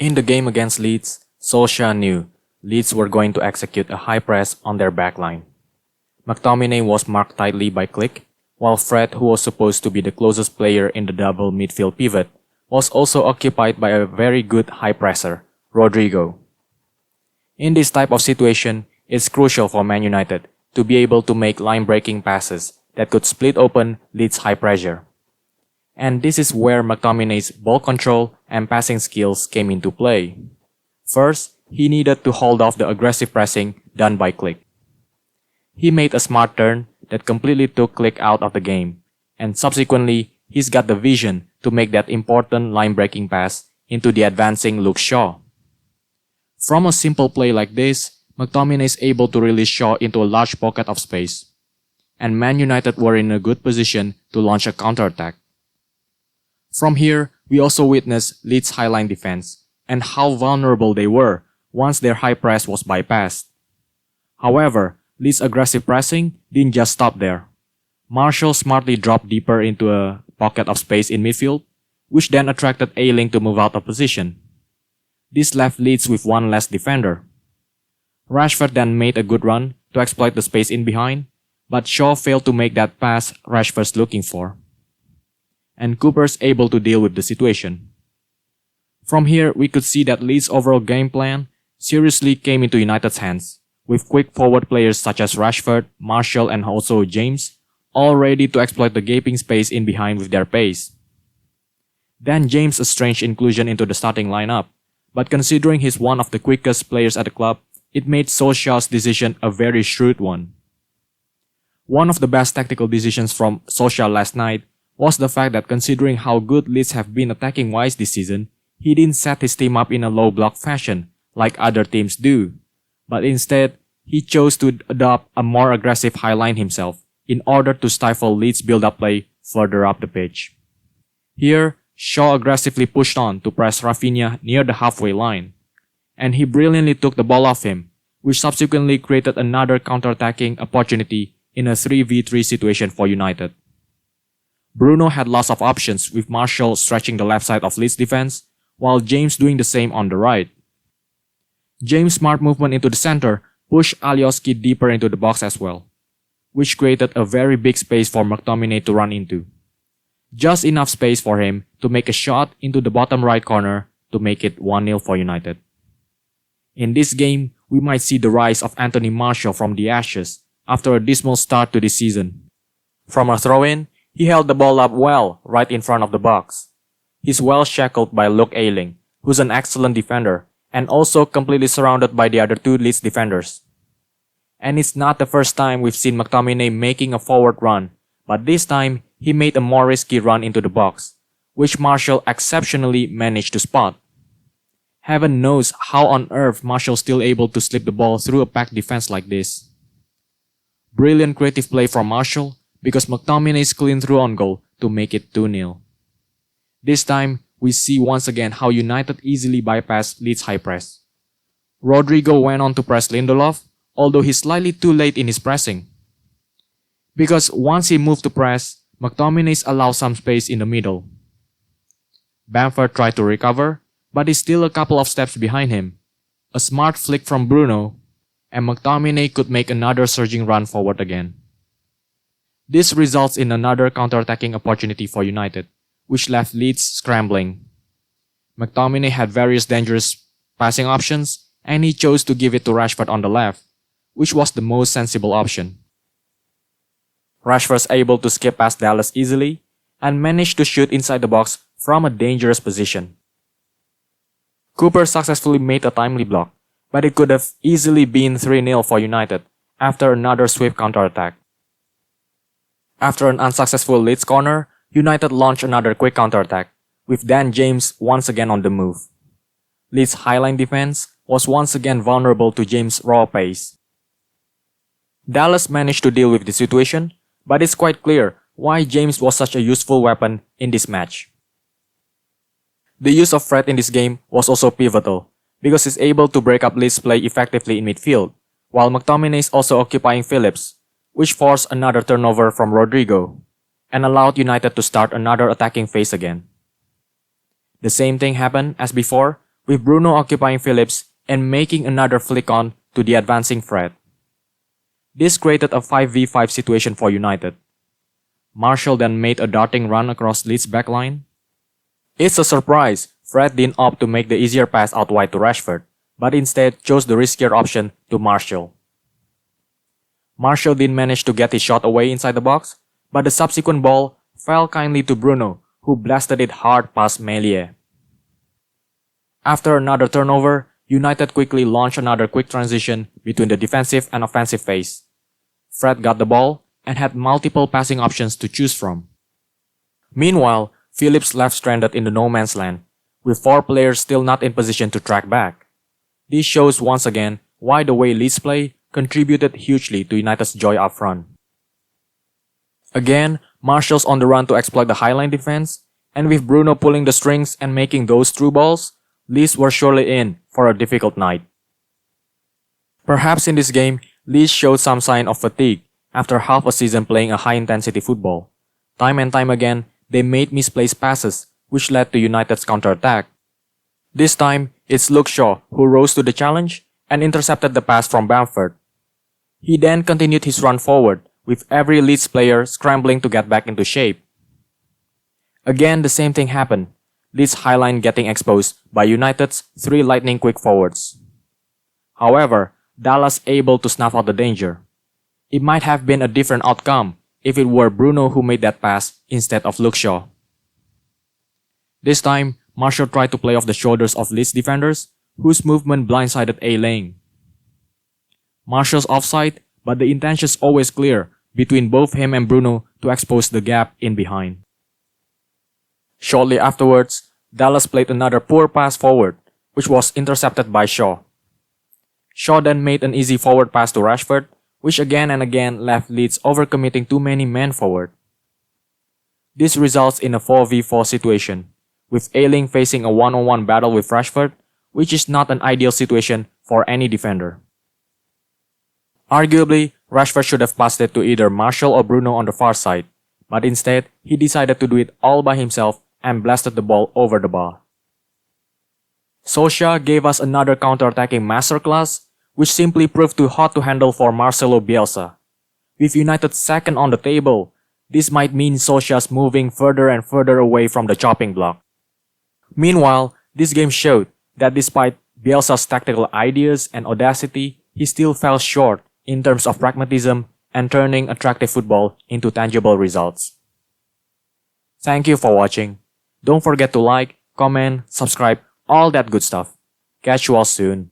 In the game against Leeds, Solskjaer knew Leeds were going to execute a high press on their backline. McTominay was marked tightly by Klich, while Fred, who was supposed to be the closest player in the double midfield pivot, was also occupied by a very good high presser, Rodrigo. In this type of situation, it's crucial for Man United to be able to make line-breaking passes that could split open Leeds' high pressure. And this is where McTominay's ball control and passing skills came into play. First, he needed to hold off the aggressive pressing done by Klich. He made a smart turn that completely took Klich out of the game, and subsequently, he's got the vision to make that important line-breaking pass into the advancing Luke Shaw. From a simple play like this, McTominay is able to release Shaw into a large pocket of space, and Man United were in a good position to launch a counterattack. From here, we also witnessed Leeds' high-line defense and how vulnerable they were once their high press was bypassed. However, Leeds' aggressive pressing didn't just stop there. Marcelo smartly dropped deeper into a pocket of space in midfield, which then attracted Ayling to move out of position. This left Leeds with one less defender. Rashford then made a good run to exploit the space in behind, but Shaw failed to make that pass Rashford's looking for. And Cooper's able to deal with the situation. From here, we could see that Leeds' overall game plan seriously came into United's hands, with quick forward players such as Rashford, Marcelo and also James, all ready to exploit the gaping space in behind with their pace. Then James a strange inclusion into the starting lineup, but considering he's one of the quickest players at the club, it made Solskjaer's decision a very shrewd one. One of the best tactical decisions from Solskjaer last night was the fact that considering how good Leeds have been attacking-wise this season, he didn't set his team up in a low-block fashion like other teams do, but instead, he chose to adopt a more aggressive high line himself in order to stifle Leeds' build-up play further up the pitch. Here, Shaw aggressively pushed on to press Rafinha near the halfway line, and he brilliantly took the ball off him, which subsequently created another counter-attacking opportunity in a 3v3 situation for United. Bruno had lots of options with Marcelo stretching the left side of Leeds' defense, while James doing the same on the right. James' smart movement into the center pushed Alioski deeper into the box as well, which created a very big space for McTominay to run into. Just enough space for him to make a shot into the bottom right corner to make it 1-0 for United. In this game, we might see the rise of Anthony Martial from the ashes after a dismal start to this season. From a throw-in, he held the ball up well right in front of the box. He's well shackled by Luke Ayling, who's an excellent defender, and also completely surrounded by the other two Leeds defenders. And it's not the first time we've seen McTominay making a forward run, but this time he made a more risky run into the box, which Martial exceptionally managed to spot. Heaven knows how on earth Martial's still able to slip the ball through a packed defense like this. Brilliant creative play from Martial, because McTominay's clean through on goal to make it 2-0. This time, we see once again how United easily bypassed Leeds' high press. Rodrigo went on to press Lindelof, although he's slightly too late in his pressing. Because once he moved to press, McTominay allowed some space in the middle. Bamford tried to recover, but is still a couple of steps behind him. A smart flick from Bruno, and McTominay could make another surging run forward again. This results in another counter-attacking opportunity for United, which left Leeds scrambling. McTominay had various dangerous passing options, and he chose to give it to Rashford on the left, which was the most sensible option. Rashford's able to skip past Dallas easily, and managed to shoot inside the box from a dangerous position. Cooper successfully made a timely block, but it could have easily been 3-0 for United after another swift counter-attack. After an unsuccessful Leeds corner, United launched another quick counter-attack, with Dan James once again on the move. Leeds' high-line defense was once again vulnerable to James' raw pace. Dallas managed to deal with the situation, but it's quite clear why James was such a useful weapon in this match. The use of Fred in this game was also pivotal, because he's able to break up Leeds' play effectively in midfield, while McTominay is also occupying Phillips, which forced another turnover from Rodrigo, and allowed United to start another attacking phase again. The same thing happened as before with Bruno occupying Phillips and making another flick on to the advancing Fred. This created a 5v5 situation for United. Martial then made a darting run across Leeds' backline. It's a surprise Fred didn't opt to make the easier pass out wide to Rashford, but instead chose the riskier option to Martial. Martial didn't manage to get his shot away inside the box, but the subsequent ball fell kindly to Bruno, who blasted it hard past Meslier. After another turnover, United quickly launched another quick transition between the defensive and offensive phase. Fred got the ball and had multiple passing options to choose from. Meanwhile, Phillips left stranded in the no man's land, with 4 players still not in position to track back. This shows once again why the way Leeds play contributed hugely to United's joy up front. Again, Martial's on the run to exploit the highline defense, and with Bruno pulling the strings and making those through balls, Leeds were surely in for a difficult night. Perhaps in this game, Leeds showed some sign of fatigue after half a season playing a high-intensity football. Time and time again, they made misplaced passes, which led to United's counterattack. This time, it's Luke Shaw who rose to the challenge and intercepted the pass from Bamford. He then continued his run forward, with every Leeds player scrambling to get back into shape. Again, the same thing happened, Leeds' highline getting exposed by United's 3 lightning-quick forwards. However, Dallas able to snuff out the danger. It might have been a different outcome if it were Bruno who made that pass instead of Luke Shaw. This time, Martial tried to play off the shoulders of Leeds defenders, whose movement blindsided A-Lane. Martial's offside, but the intention's always clear between both him and Bruno to expose the gap in behind. Shortly afterwards, Dallas played another poor pass forward, which was intercepted by Shaw. Shaw then made an easy forward pass to Rashford, which again and again left Leeds overcommitting too many men forward. This results in a 4v4 situation, with Ayling facing a one-on-one battle with Rashford, which is not an ideal situation for any defender. Arguably, Rashford should have passed it to either Martial or Bruno on the far side, but instead, he decided to do it all by himself and blasted the ball over the bar. Solskjaer gave us another counter-attacking masterclass, which simply proved too hot to handle for Marcelo Bielsa. With United second on the table, this might mean Solskjaer's moving further and further away from the chopping block. Meanwhile, this game showed that despite Bielsa's tactical ideas and audacity, he still fell short in terms of pragmatism and turning attractive football into tangible results. Thank you for watching. Don't forget to like, comment, subscribe, all that good stuff. Catch you all soon.